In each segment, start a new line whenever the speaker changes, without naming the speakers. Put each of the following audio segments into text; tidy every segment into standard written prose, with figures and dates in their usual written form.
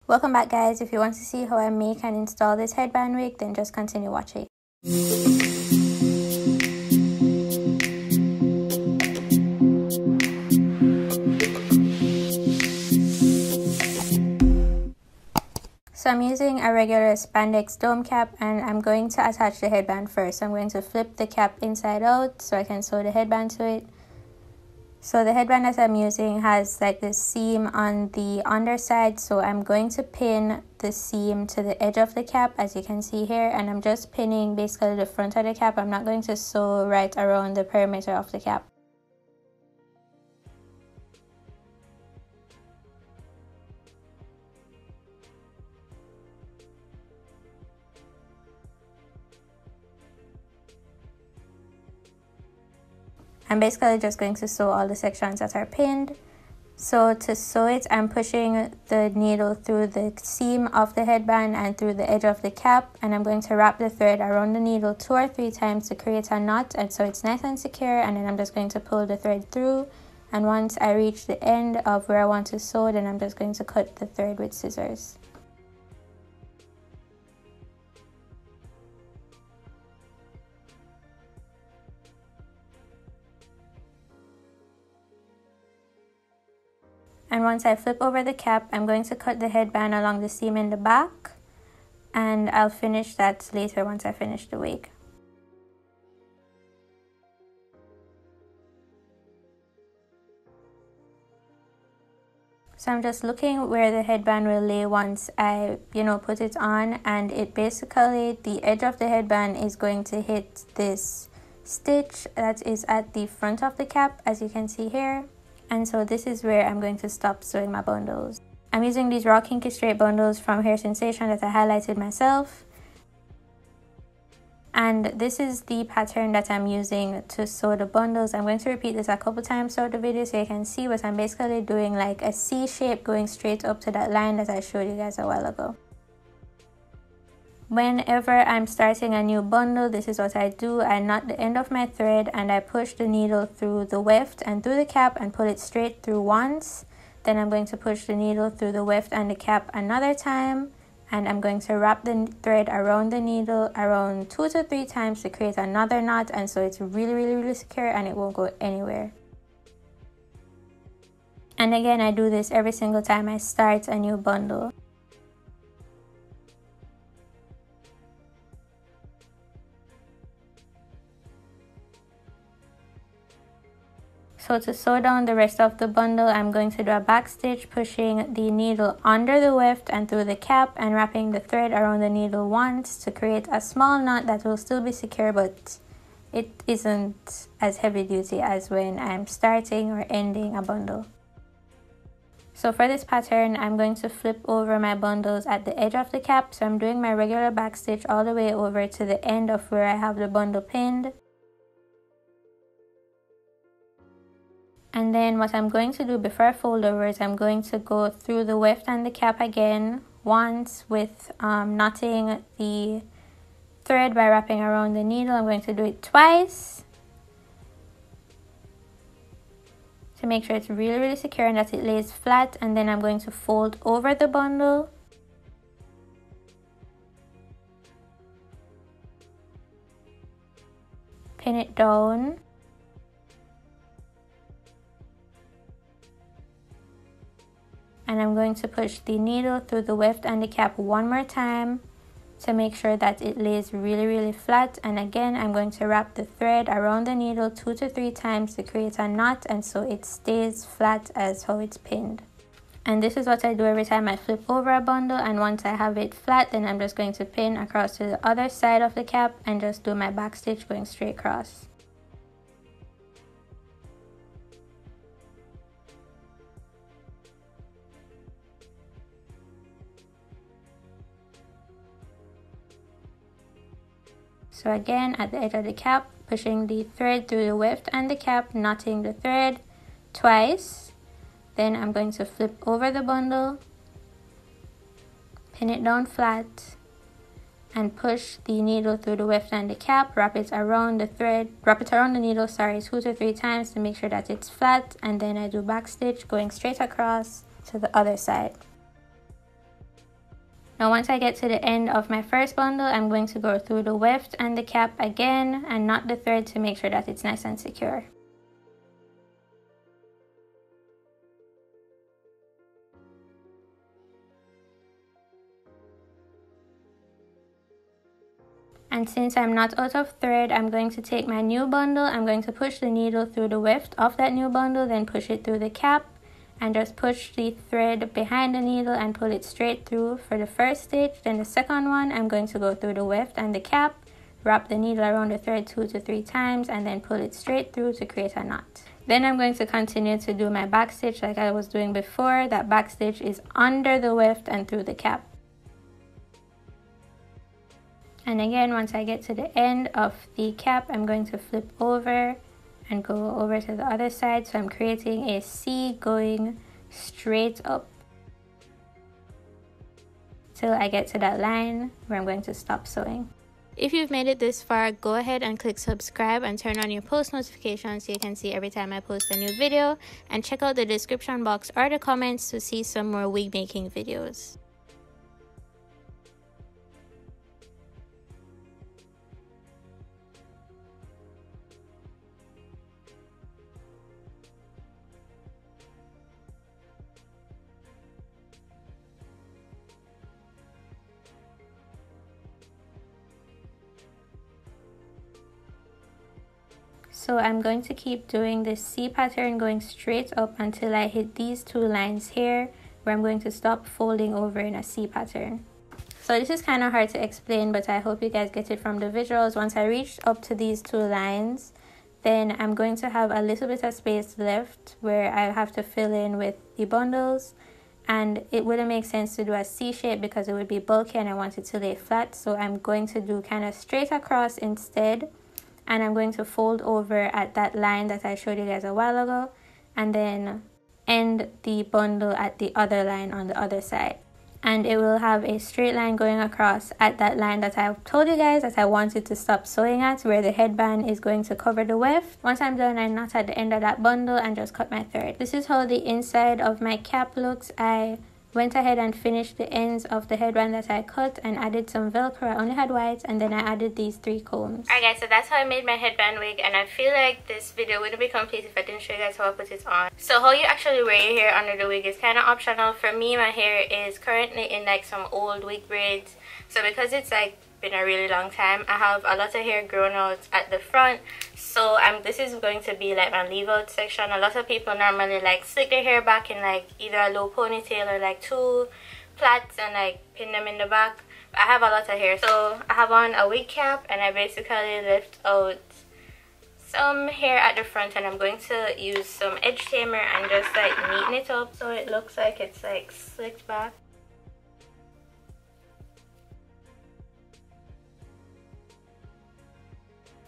Welcome back, guys. If you want to see how I make and install this headband wig, then just continue watching. So I'm using a regular spandex dome cap, and I'm going to attach the headband first. I'm going to flip the cap inside out so I can sew the headband to it. So the headband that I'm using has like this seam on the underside, so I'm going to pin the seam to the edge of the cap, as you can see here, and I'm just pinning basically the front of the cap. I'm not going to sew right around the perimeter of the cap. I'm basically just going to sew all the sections that are pinned. So to sew it, I'm pushing the needle through the seam of the headband and through the edge of the cap, and I'm going to wrap the thread around the needle 2 or 3 times to create a knot, and so it's nice and secure. And then I'm just going to pull the thread through, and once I reach the end of where I want to sew, then I'm just going to cut the thread with scissors. And once I flip over the cap, I'm going to cut the headband along the seam in the back, and I'll finish that later once I finish the wig. So I'm just looking where the headband will lay once I, put it on, and it basically, the edge of the headband is going to hit this stitch that is at the front of the cap, as you can see here. And so this is where I'm going to stop sewing my bundles. I'm using these raw kinky straight bundles from Hair Sensation that I highlighted myself. And this is the pattern that I'm using to sew the bundles. I'm going to repeat this a couple times throughout the video so you can see what I'm basically doing, like a C shape going straight up to that line that I showed you guys a while ago. Whenever I'm starting a new bundle, this is what I do. I knot the end of my thread and I push the needle through the weft and through the cap and pull it straight through once. Then I'm going to push the needle through the weft and the cap another time, and I'm going to wrap the thread around the needle around 2 to 3 times to create another knot, and so it's really secure and it won't go anywhere. And again, I do this every single time I start a new bundle. So to sew down the rest of the bundle, I'm going to do a back stitch, pushing the needle under the weft and through the cap and wrapping the thread around the needle once to create a small knot that will still be secure, but it isn't as heavy duty as when I'm starting or ending a bundle. So for this pattern, I'm going to flip over my bundles at the edge of the cap. So I'm doing my regular back stitch all the way over to the end of where I have the bundle pinned. And then what I'm going to do before I fold over is I'm going to go through the weft and the cap again once with knotting the thread by wrapping around the needle. I'm going to do it twice to make sure it's really secure and that it lays flat. And then I'm going to fold over the bundle. Pin it down. And I'm going to push the needle through the weft and the cap one more time to make sure that it lays really flat. And again, I'm going to wrap the thread around the needle 2 to 3 times to create a knot, and so it stays flat as how it's pinned. And this is what I do every time I flip over a bundle, and once I have it flat, then I'm just going to pin across to the other side of the cap and just do my back stitch going straight across. So again, at the edge of the cap, pushing the thread through the weft and the cap, knotting the thread twice. Then I'm going to flip over the bundle, pin it down flat, and push the needle through the weft and the cap, wrap it around the needle, 2 to 3 times to make sure that it's flat, and then I do back stitch going straight across to the other side. Now once I get to the end of my first bundle, I'm going to go through the weft and the cap again and knot the thread to make sure that it's nice and secure. And since I'm not out of thread, I'm going to take my new bundle, I'm going to push the needle through the weft of that new bundle, then push it through the cap, and just push the thread behind the needle and pull it straight through for the first stitch. Then the second one, I'm going to go through the weft and the cap, wrap the needle around the thread 2 to 3 times, and then pull it straight through to create a knot. Then I'm going to continue to do my back stitch like I was doing before. That back stitch is under the weft and through the cap. And again, once I get to the end of the cap, I'm going to flip over and go over to the other side. So I'm creating a C going straight up till I get to that line where I'm going to stop sewing. If you've made it this far, go ahead and click subscribe and turn on your post notifications so you can see every time I post a new video, and check out the description box or the comments to see some more wig making videos. So I'm going to keep doing this C pattern going straight up until I hit these 2 lines here, where I'm going to stop folding over in a C pattern. So this is kind of hard to explain, but I hope you guys get it from the visuals. Once I reach up to these 2 lines, then I'm going to have a little bit of space left where I have to fill in with the bundles, and it wouldn't make sense to do a C shape because it would be bulky and I want it to lay flat. So I'm going to do kind of straight across instead. And I'm going to fold over at that line that I showed you guys a while ago, and then end the bundle at the other line on the other side. And it will have a straight line going across at that line that I told you guys that I wanted to stop sewing at, where the headband is going to cover the weft. Once I'm done, I knot at the end of that bundle and just cut my thread. This is how the inside of my cap looks. I went ahead and finished the ends of the headband that I cut and added some velcro. I only had white, and then I added these 3 combs. Alright guys, so that's how I made my headband wig, and I feel like this video wouldn't be complete if I didn't show you guys how I put it on. So how you actually wear your hair under the wig is kind of optional. For me, my hair is currently in like some old wig braids, so because it's like been a really long time, I have a lot of hair grown out at the front. So this is going to be like my leave out section. A lot of people normally like slick their hair back in like either a low ponytail or like 2 plaits and like pin them in the back. But I have a lot of hair, so I have on a wig cap and I basically lift out some hair at the front, and I'm going to use some edge tamer and just like neaten it up so it looks like it's like slicked back.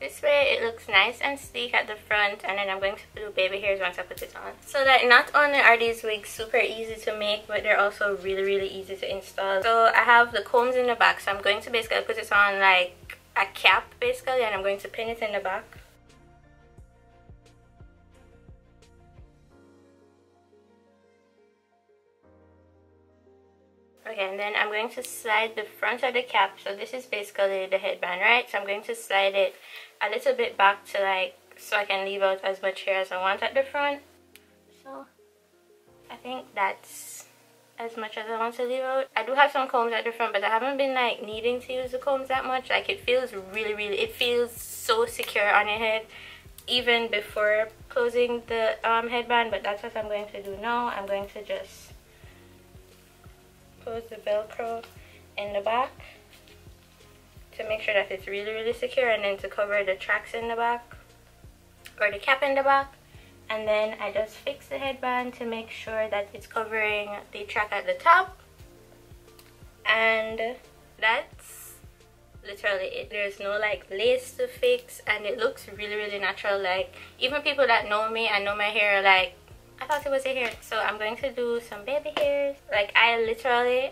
This way it looks nice and sleek at the front, and then I'm going to do baby hairs once I put it on. So that not only are these wigs super easy to make, but they're also really easy to install. So I have the combs in the back, so I'm going to basically put it on like a cap basically, and I'm going to pin it in the back. Okay, and then I'm going to slide the front of the cap. So this is basically the headband, right? So I'm going to slide it a little bit back to like, so I can leave out as much hair as I want at the front. So I think that's as much as I want to leave out. I do have some combs at the front, but I haven't been like needing to use the combs that much. Like it feels it feels so secure on your head even before closing the headband. But that's what I'm going to do now. I'm going to just close the velcro in the back to make sure that it's really secure, and then to cover the tracks in the back or the cap in the back, and then I just fix the headband to make sure that it's covering the track at the top, and that's literally it. There's no like lace to fix, and it looks really natural. Like even people that know me and know my hair like I thought it was a hair. So I'm going to do some baby hairs. Like I literally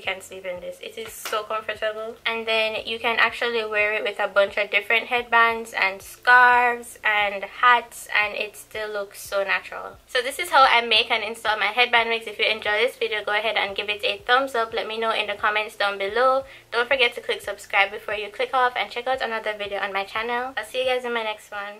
can sleep in this. It is so comfortable. And then you can actually wear it with a bunch of different headbands and scarves and hats, and it still looks so natural. So this is how I make and install my headband wigs. If you enjoy this video, go ahead and give it a thumbs up. Let me know in the comments down below. Don't forget to click subscribe before you click off, and check out another video on my channel. I'll see you guys in my next one.